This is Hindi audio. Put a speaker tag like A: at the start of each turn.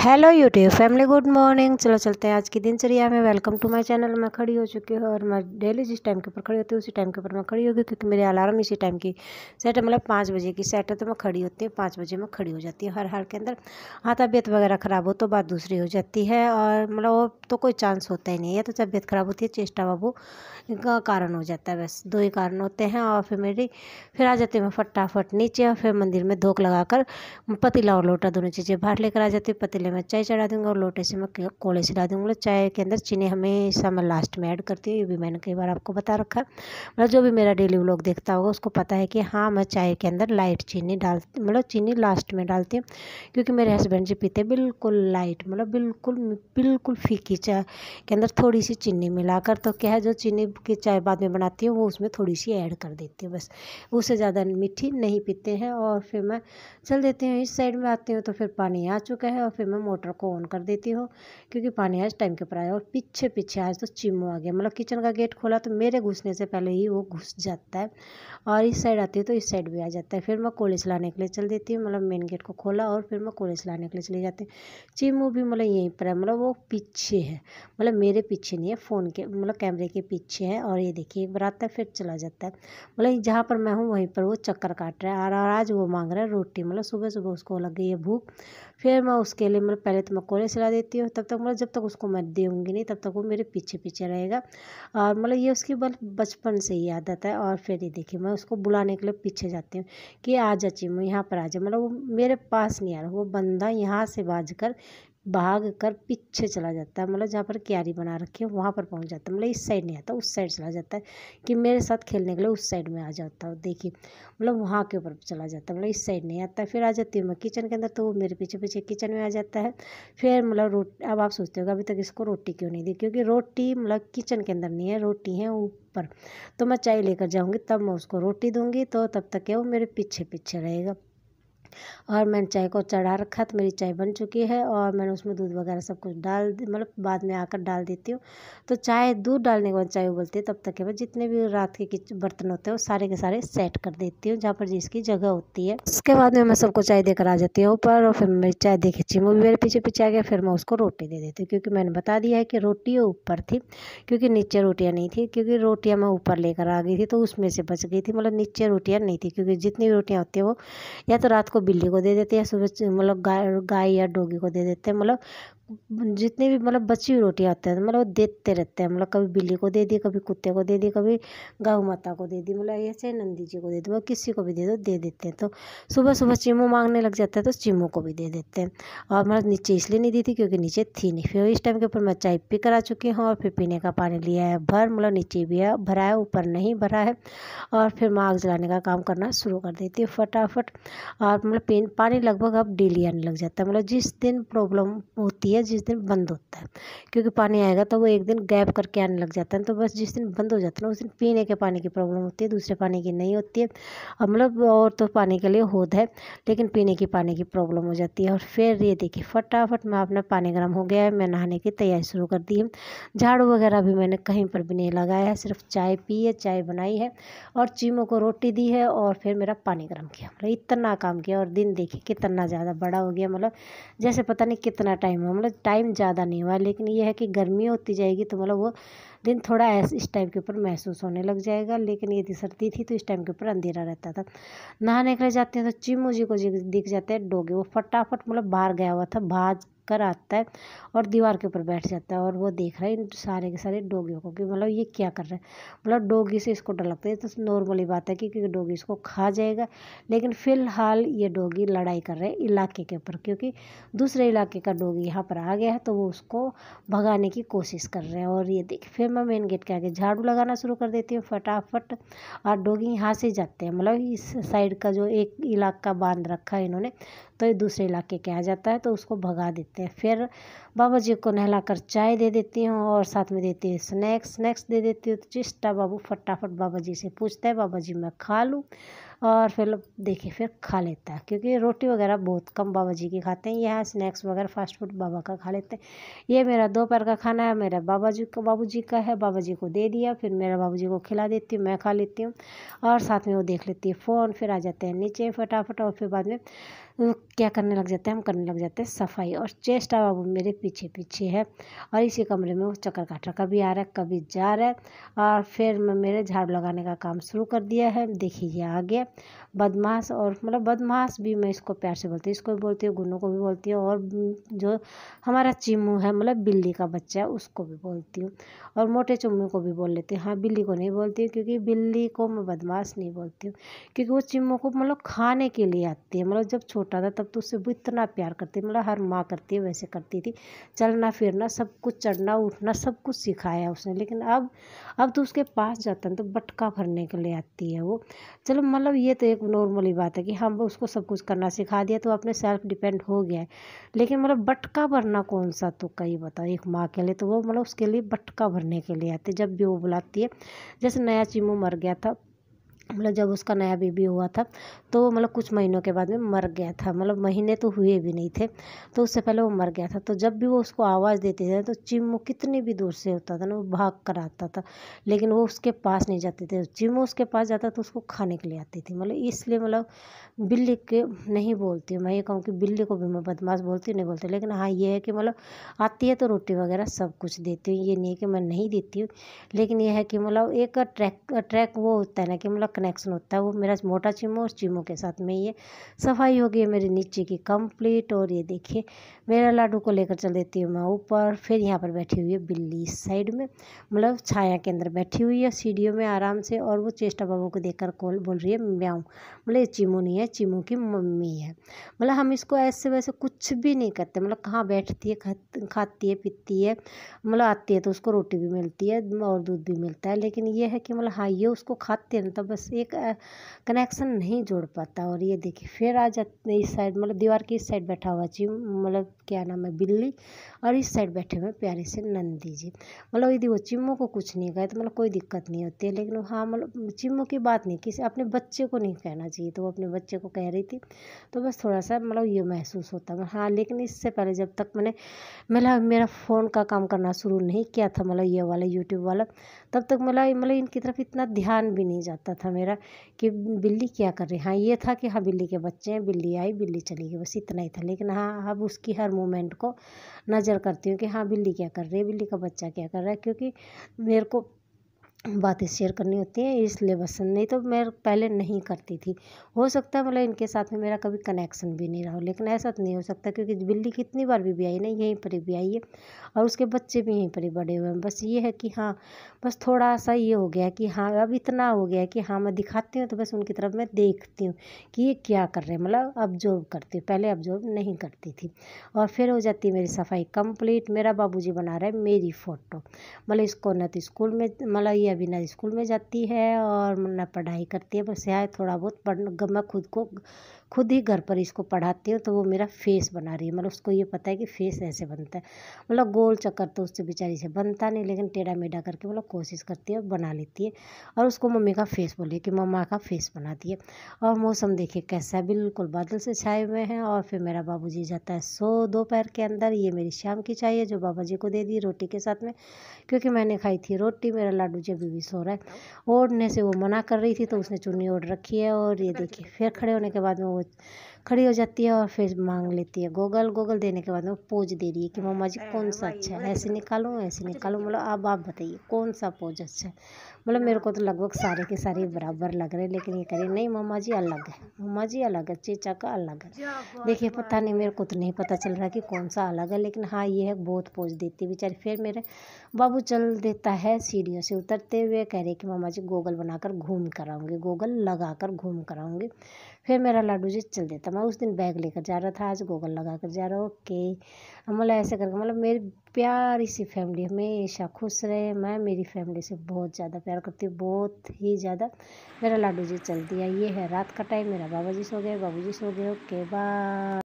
A: Hello YouTube family, good morning. चलो चलते हैं आज की दिनचर्या में। Welcome to my channel. मैं खड़ी हो चुकी हूँ और मैं डेली जिस टाइम के ऊपर खड़ी होती हूँ उसी टाइम के ऊपर मैं खड़ी होगी, क्योंकि मेरे अलार्म इसी टाइम की सेट है, मतलब 5 बजे की सेट है। तो मैं खड़ी होती हूँ 5 बजे, मैं खड़ी हो जाती हूँ हर हाल के अंदर। हाँ, तबीयत वगैरह ख़राब हो तो बात दूसरी हो जाती है, और मतलब वो तो कोई चांस होता ही नहीं है। तो तबीयत ख़राब होती है, चेष्टा बाबू का कारण हो जाता है। बस 2 ही कारण होते हैं। और फिर आ जाती हूँ मैं फटाफट नीचे, और फिर मंदिर में धूप लगाकर पतीला और लोटा दोनों चीज़ें बाहर लेकर आ जाती हूँ। पतीले में चाय चढ़ा दूँगी और लोटे से मैं कोले सिला दूँगी। मतलब चाय के अंदर चीनी हमेशा मैं लास्ट में ऐड करती हूँ, ये भी मैंने कई बार आपको बता रखा है। मतलब जो भी मेरा डेली व्लॉग देखता होगा उसको पता है कि हाँ, मैं चाय के अंदर लाइट चीनी मतलब चीनी लास्ट में डालती हूँ, क्योंकि मेरे हस्बैंड जी पीते बिल्कुल लाइट, मतलब बिल्कुल बिल्कुल फीकी चाय के अंदर थोड़ी सी चीनी मिलाकर। तो क्या है, जो चीनी की चाय बाद में बनाती हूँ वो उसमें थोड़ी सी ऐड कर देती हूँ, बस उससे ज़्यादा मीठी नहीं पीते हैं। और फिर मैं चल देती हूँ इस साइड में आती हूँ, तो फिर पानी आ चुका है और फिर मैं मोटर को ऑन कर देती हूँ, क्योंकि पानी आज टाइम के ऊपर आया। और पीछे पीछे आज तो चिमू आ गया, मतलब किचन का गेट खोला तो मेरे घुसने से पहले ही वो घुस जाता है। और इस साइड आती है तो इस साइड भी आ जाता है। फिर मैं कोले लाने के लिए चल देती हूँ, मतलब मेन गेट को खोला और फिर मैं कोले लाने के लिए चली जाती हूँ। चिमू भी मतलब यहीं पर है, मतलब वो पीछे है, मतलब मेरे पीछे नहीं है, फ़ोन के मतलब कैमरे के पीछे है। और ये देखिए एक बार आता है फिर चला जाता है, मतलब जहाँ पर मैं हूँ वहीं पर वो चक्कर काट रहा है। और आज वो मांग रहा है रोटी, मतलब सुबह सुबह उसको लग गई है भूख। फिर मैं उसके लिए मतलब पहले तो मैं कोले सिला देती हूँ, तब तक मतलब जब तक उसको मैं दूँगी नहीं तब तक वो मेरे पीछे पीछे रहेगा। और मतलब ये उसकी बचपन से ही आदत है। और फिर ये देखिए मैं उसको बुलाने के लिए पीछे जाती हूँ कि आ जा चिम्मू, यहाँ पर आ जा। मतलब वो मेरे पास नहीं आ रहा, वो बंदा यहाँ से भाग कर पीछे चला जाता है, मतलब जहाँ पर क्यारी बना रखी है वहाँ पर पहुँच जाता है। मतलब इस साइड नहीं आता, उस साइड चला जाता है कि मेरे साथ खेलने के लिए उस साइड में आ जाता है। देखिए मतलब वहाँ के ऊपर चला जाता है, मतलब इस साइड नहीं आता। फिर आ जाती हूँ मैं किचन के अंदर, तो वो मेरे पीछे पीछे किचन में आ जाता है। फिर मतलब रोटी, अब आप सोचते हो अभी तक इसको रोटी क्यों नहीं दी, क्योंकि रोटी मतलब किचन के अंदर नहीं है, रोटी है ऊपर। तो मैं चाय लेकर जाऊँगी तब मैं उसको रोटी दूँगी, तो तब तक क्या वो मेरे पीछे पीछे रहेगा। और मैंने चाय को चढ़ा रखा, तो मेरी चाय बन चुकी है और मैंने उसमें दूध वगैरह सब कुछ मतलब बाद में आकर डाल देती हूँ। तो चाय दूध डालने के बाद चाय उबलती है, तब तक है मैं जितने भी रात के बर्तन होते हैं वो सारे के सारे सेट कर देती हूँ, जहाँ पर जिसकी जगह होती है। उसके बाद में मैं सबको चाय देकर आ जाती हूँ ऊपर, और फिर मेरी चाय देखी चिमू भी मेरे पीछे पीछे आ गया। फिर मैं उसको रोटी दे देती हूँ, क्योंकि मैंने बता दिया है कि रोटी ऊपर थी, क्योंकि नीचे रोटियाँ नहीं थी, क्योंकि रोटियाँ मैं ऊपर लेकर आ गई थी तो उसमें से बच गई थी, मतलब नीचे रोटियाँ नहीं थी। क्योंकि जितनी भी रोटियाँ होती है वो या तो रात को बिल्ली को दे देते हैं, सुबह मतलब गाय या डॉगी को दे देते हैं। मतलब जितनी भी मतलब बची हुई रोटियां होती हैं मतलब वो देते रहते हैं, मतलब कभी बिल्ली को दे दी, कभी कुत्ते को दे दी, कभी गौ माता को दे दी, मतलब ऐसे नंदी जी को दे दी, मतलब किसी को भी दे दो, दे देते हैं। तो सुबह सुबह चीमू मांगने लग जाता है तो चीमू को भी दे देते हैं। और मतलब नीचे इसलिए नहीं दी थी क्योंकि नीचे थी नहीं। फिर इस टाइम के ऊपर मैं चाय पी कर आ चुकी हूँ, और फिर पीने का पानी लिया है भर, मतलब नीचे भी है भरा है, ऊपर नहीं भरा है। और फिर मैं आग जलाने का काम करना शुरू कर देती हूँ फटाफट। और मतलब पानी लगभग अब डेली आने लग जाता है, मतलब जिस दिन प्रॉब्लम होती है, जिस दिन बंद होता है, क्योंकि पानी आएगा तो वो एक दिन गैप करके आने लग जाता है। तो बस जिस दिन बंद हो जाता है ना उस दिन पीने के पानी की प्रॉब्लम होती है, दूसरे पानी की नहीं होती है। और मतलब और तो पानी के लिए होद है, लेकिन पीने की पानी की प्रॉब्लम हो जाती है। और फिर ये देखिए फटाफट मैं अपना पानी गर्म हो गया है, मैं नहाने की तैयारी शुरू कर दी है। झाड़ू वगैरह भी मैंने कहीं पर भी नहीं लगाया है, सिर्फ चाय पी है, चाय बनाई है और चीमों को रोटी दी है, और फिर मेरा पानी गर्म किया, मतलब इतना काम किया। और दिन देखिए कितना ज़्यादा बड़ा हो गया, मतलब जैसे पता नहीं कितना टाइम हुआ, मतलब टाइम ज़्यादा नहीं हुआ, लेकिन ये है कि गर्मी होती जाएगी तो मतलब वो दिन थोड़ा ऐसे इस टाइम के ऊपर महसूस होने लग जाएगा। लेकिन यदि सर्दी थी तो इस टाइम के ऊपर अंधेरा रहता था। नहाने के लिए जाते हैं तो चिमू जी को दिख जाते हैं डोगे, वो फटाफट मतलब बाहर गया हुआ था, भाग कर आता है और दीवार के ऊपर बैठ जाता है, और वो देख रहा है इन सारे के सारे डोगियों को कि मतलब ये क्या कर रहा है। मतलब डोगी से इसको डर लगता है, तो नॉर्मली बात है कि क्योंकि डोगी इसको खा जाएगा। लेकिन फ़िलहाल ये डोगी लड़ाई कर रहे हैं इलाके के ऊपर, क्योंकि दूसरे इलाके का डोगी यहाँ पर आ गया है तो वो उसको भगाने की कोशिश कर रहे हैं। और ये देखिए फिर मैं मेन गेट के आगे झाड़ू लगाना शुरू कर देती हूँ फटाफट, और डोगी यहाँ से जाते हैं, मतलब इस साइड का जो एक इलाका बांध रखा है इन्होंने, तो ये दूसरे इलाके के आ जाता है तो उसको भगा देते हैं। फिर बाबा जी को नहलाकर चाय दे देती हूँ और साथ में देती हूँ स्नैक्स दे देती हूँ। तो चिस्टा बाबू फटाफट बाबा जी से पूछता है, बाबा जी मैं खा लूँ? और फिर देखिए फिर खा लेता है, क्योंकि रोटी वगैरह बहुत कम बाबा जी की खाते हैं, यहाँ स्नैक्स वगैरह फास्ट फूड बाबा का खा लेते हैं। ये मेरा दोपहर का खाना है, मेरा बाबू जी का है, बाबा जी को दे दिया, फिर मेरा बाबू जी को खिला देती हूँ, मैं खा लेती हूँ और साथ में वो देख लेती है फ़ोन। फिर आ जाते हैं नीचे फटाफट, और फिर बाद में क्या करने लग जाते हैं, हम करने लग जाते हैं सफाई। और चेष्टा बाबू मेरे पीछे पीछे है और इसी कमरे में वो चक्कर काट रहा, कभी आ रहा है कभी जा रहा है। और फिर मैं मेरे झाड़ू लगाने का काम शुरू कर दिया है। देखिए ये आ गया बदमाश, और मतलब बदमाश भी मैं इसको प्यार से बोलती हूँ, इसको भी बोलती हूँ, गुन्नू को भी बोलती हूँ, और जो हमारा चिम्मू है मतलब बिल्ली का बच्चा है उसको भी बोलती हूँ, और मोटे चुम्मू को भी बोल लेती हूँ। हाँ बिल्ली को नहीं बोलती हूँ, क्योंकि बिल्ली को मैं बदमाश नहीं बोलती हूँ, क्योंकि वो चिम्मू को मतलब खाने के लिए आती है। मतलब जब छोटा था तब तो उससे वो इतना प्यार करती है, मतलब हर माँ करती है वैसे करती थी, चलना फिरना सब कुछ, चढ़ना उठना सब कुछ सिखाया उसने। लेकिन अब तो उसके पास जाता है तो बटका भरने के लिए आती है वो। चलो मतलब ये तो एक नॉर्मली बात है कि हम उसको सब कुछ करना सिखा दिया तो अपने सेल्फ डिपेंड हो गया है। लेकिन मतलब बटका भरना कौन सा तो कई बताओ एक माँ के लिए, तो वो मतलब उसके लिए बटका भरने के लिए आती है जब भी वो बुलाती है। जैसे नया चिम्मू मर गया था, मतलब जब उसका नया बेबी हुआ था तो मतलब कुछ महीनों के बाद में मर गया था, मतलब महीने तो हुए भी नहीं थे, तो उससे पहले वो मर गया था। तो जब भी वो उसको आवाज़ देते थे तो चिम्मू कितनी भी दूर से होता था ना वो भाग कर आता था, लेकिन वो उसके पास नहीं जाते थे। चिम्मू उसके पास जाता तो उसको खाने के लिए आती थी। मतलब इसलिए मतलब बिल्ली के नहीं बोलती हूँ मैं, ये कहूँ कि बिल्ली को भी मैं बदमाश बोलती हूँ नहीं बोलती, लेकिन हाँ ये है कि मतलब आती है तो रोटी वगैरह सब कुछ देती हूँ, ये नहीं है कि मैं नहीं देती हूँ। लेकिन यह है कि मतलब एक ट्रैक वो होता है ना कि मतलब कनेक्शन होता है, वो मेरा मोटा चिम्मू और चिम्मू के साथ में। ये सफाई हो गई है मेरी नीचे की कंप्लीट। और ये देखिए मेरा लाडू को लेकर चल देती हूँ मैं ऊपर। फिर यहाँ पर बैठी हुई है बिल्ली इस साइड में, मतलब छाया के अंदर बैठी हुई है सीढ़ियों में आराम से, और वो चेष्टा बाबू को देखकर कॉल बोल रही है म्याऊं। मतलब ये चिम्मू नहीं है, चिम्मू की मम्मी है। मतलब हम इसको ऐसे वैसे कुछ भी नहीं करते, मतलब कहाँ बैठती है खाती है पीती है, मतलब आती है तो उसको रोटी भी मिलती है और दूध भी मिलता है। लेकिन ये है कि मतलब हाँ ये उसको खाते हैं ना, तो बस एक कनेक्शन नहीं जोड़ पाता। और ये देखिए फिर आ जाते हैं इस साइड, मतलब दीवार की इस साइड बैठा हुआ मतलब क्या नाम है बिल्ली, और इस साइड बैठे हुए प्यारे से नंदी जी। मतलब यदि वो चिम्मू को कुछ नहीं कहे तो मतलब कोई दिक्कत नहीं होती है, लेकिन हाँ मतलब चिम्मू की बात नहीं, किसी अपने बच्चे को नहीं कहना चाहिए, तो वो अपने बच्चे को कह रही थी, तो बस थोड़ा सा मतलब ये महसूस होता है। हाँ लेकिन इससे पहले जब तक मैंने मेरा फ़ोन का काम करना शुरू नहीं किया था, मतलब ये वाला यूट्यूब वाला, तब तक मतलब इनकी तरफ इतना ध्यान भी नहीं जाता था मेरा कि बिल्ली क्या कर रही है। हाँ ये था कि हाँ बिल्ली के बच्चे हैं, बिल्ली आई बिल्ली चली गई, बस इतना ही था। लेकिन हाँ अब उसकी हर मूवमेंट को नज़र करती हूँ कि हाँ बिल्ली क्या कर रही है, बिल्ली का बच्चा क्या कर रहा है, क्योंकि मेरे को बातें शेयर करनी होती हैं इसलिए बस। नहीं तो मैं पहले नहीं करती थी, हो सकता है मतलब इनके साथ में मेरा कभी कनेक्शन भी नहीं रहा हो, लेकिन ऐसा तो नहीं हो सकता, क्योंकि बिल्ली कितनी बार भी आई ना यहीं पर भी आई है, और उसके बच्चे भी यहीं पर ही बड़े हुए हैं। बस ये है कि हाँ बस थोड़ा सा ये हो गया कि हाँ अब इतना हो गया कि हाँ मैं दिखाती हूँ तो बस उनकी तरफ मैं देखती हूँ कि ये क्या कर रहे हैं, मतलब ऑब्जर्व करती हूँ, पहले ऑब्जर्व नहीं करती थी। और फिर हो जाती है मेरी सफाई कंप्लीट। मेरा बाबूजी बना रहा है मेरी फ़ोटो, मतलब इसको न तो स्कूल में, मतलब ये अभी ना स्कूल में जाती है और ना पढ़ाई करती है, बस यहाँ थोड़ा बहुत मैं खुद ही घर पर इसको पढ़ाती हूँ, तो वो मेरा फेस बना रही है। मतलब उसको ये पता है कि फेस ऐसे बनता है, मतलब गोल चक्कर तो उससे बेचारी से बनता नहीं, लेकिन टेढ़ा मेढ़ा करके मतलब कोशिश करती है और बना लेती है। और उसको मम्मी का फेस बोलिए कि मम्मा का फेस बना दिए। और मौसम देखिए कैसा है, बिल्कुल बादल से छाए हुए हैं। और फिर मेरा बाबूजी जाता है सो दोपहर के अंदर। ये मेरी शाम की चाय है जो बाबा जी को दे दी रोटी के साथ में, क्योंकि मैंने खाई थी रोटी। मेरा लाडू जी अभी भी सो रहा है, ओढ़ने से वो मना कर रही थी तो उसने चुन्नी ओढ़ रखी है। और ये देखिए फिर खड़े होने के बाद में वो खड़ी हो जाती है और फिर मांग लेती है गोगल। गोगल देने के बाद में वो पोज दे रही है कि मम्मा जी कौन सा अच्छा है, ऐसे निकालूं ऐसे निकालूं, मतलब अब आप बताइए कौन सा पोज अच्छा है। मतलब मेरे को तो लगभग सारे के सारे बराबर लग रहे हैं, लेकिन ये कह रही नहीं मम्मा जी अलग है, मम्मा जी अलग है, चेचा का अलग है। देखिए पता नहीं, मेरे को तो नहीं पता चल रहा कि कौन सा अलग है, लेकिन हाँ ये है बहुत पोज देती है बेचारी। फिर मेरे बाबू चल देता है सीढ़ियों से उतरते हुए, कह रहे कि मामा जी गोगल बनाकर घूम कर आऊँगी, गोगल लगाकर घूम कर आऊँगी। फिर मेरा लाडू जी चल देता। मैं उस दिन बैग लेकर जा रहा था, आज गोगल लगा कर जा रहा हूँ। ओके मतलब ऐसे करके, मतलब मेरी प्यारी सी फैमिली हमेशा खुश रहे। मैं मेरी फैमिली से बहुत ज़्यादा प्यार करती हूँ, बहुत ही ज़्यादा। मेरा लाडू जी चल दिया। ये है रात का टाइम, मेरा बाबा जी सो गए, बाबू जी सो गए। Okay bye.